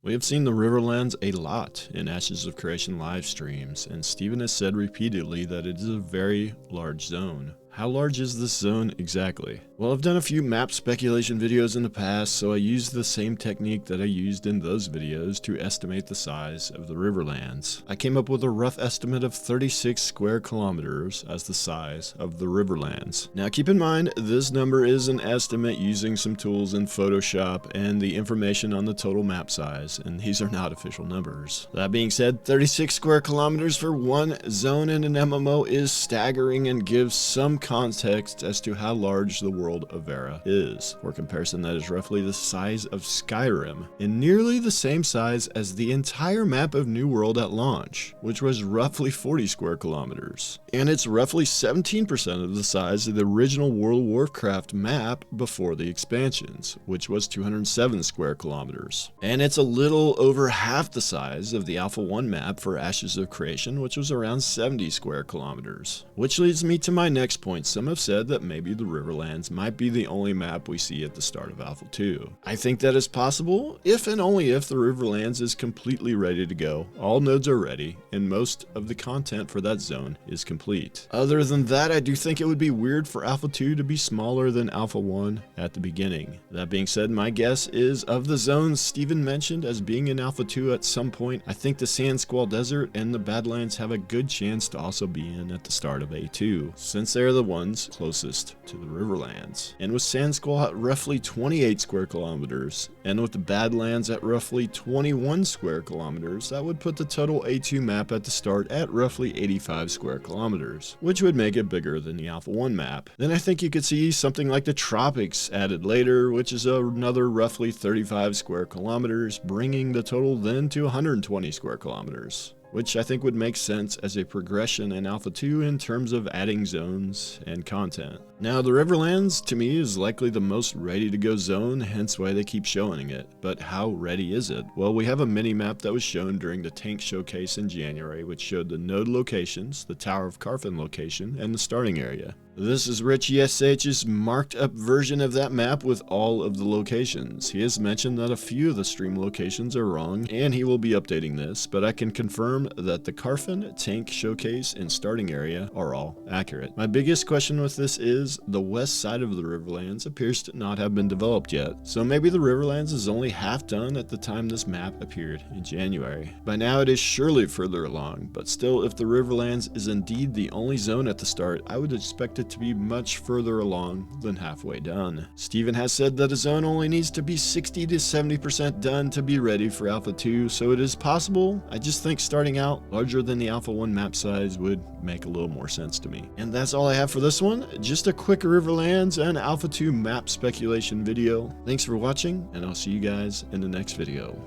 We have seen the Riverlands a lot in Ashes of Creation live streams, and Steven has said repeatedly that it is a very large zone. How large is this zone exactly? Well, I've done a few map speculation videos in the past, so I used the same technique that I used in those videos to estimate the size of the Riverlands. I came up with a rough estimate of 36 square kilometers as the size of the Riverlands. Now keep in mind, this number is an estimate using some tools in Photoshop and the information on the total map size, and these are not official numbers. That being said, 36 square kilometers for one zone in an MMO is staggering and gives some context as to how large the world of Verra is. For comparison, that is roughly the size of Skyrim, and nearly the same size as the entire map of New World at launch, which was roughly 40 square kilometers. And it's roughly 17% of the size of the original World of Warcraft map before the expansions, which was 207 square kilometers. And it's a little over half the size of the Alpha 1 map for Ashes of Creation, which was around 70 square kilometers. Which leads me to my next point. Some have said that maybe the Riverlands might be the only map we see at the start of Alpha 2. I think that is possible if and only if the Riverlands is completely ready to go. All nodes are ready, and most of the content for that zone is complete. Other than that, I do think it would be weird for Alpha 2 to be smaller than Alpha 1 at the beginning. That being said, my guess is of the zones Steven mentioned as being in Alpha 2 at some point, I think the Sand Squall Desert and the Badlands have a good chance to also be in at the start of A2, since they're the ones closest to the Riverlands. And with Sand Squall at roughly 28 square kilometers, and with the Badlands at roughly 21 square kilometers, that would put the total A2 map at the start at roughly 85 square kilometers, which would make it bigger than the Alpha 1 map. Then I think you could see something like the Tropics added later, which is another roughly 35 square kilometers, bringing the total then to 120 square kilometers, which I think would make sense as a progression in Alpha 2 in terms of adding zones and content. Now, the Riverlands, to me, is likely the most ready to go zone, hence why they keep showing it. But how ready is it? Well, we have a mini-map that was shown during the tank showcase in January, which showed the node locations, the Tower of Carfin location, and the starting area. This is Rich ESH's marked up version of that map with all of the locations. He has mentioned that a few of the stream locations are wrong, and he will be updating this, but I can confirm that the Carfin, tank showcase, and starting area are all accurate. My biggest question with this is the west side of the Riverlands appears to not have been developed yet, so maybe the Riverlands is only half done at the time this map appeared in January. By now it is surely further along, but still, if the Riverlands is indeed the only zone at the start, I would expect it to be much further along than halfway done. Steven has said that a zone only needs to be 60 to 70% done to be ready for Alpha 2, so it is possible. I just think starting out larger than the Alpha 1 map size would make a little more sense to me. And that's all I have for this one. Just a quick Riverlands and Alpha 2 map speculation video. Thanks for watching, and I'll see you guys in the next video.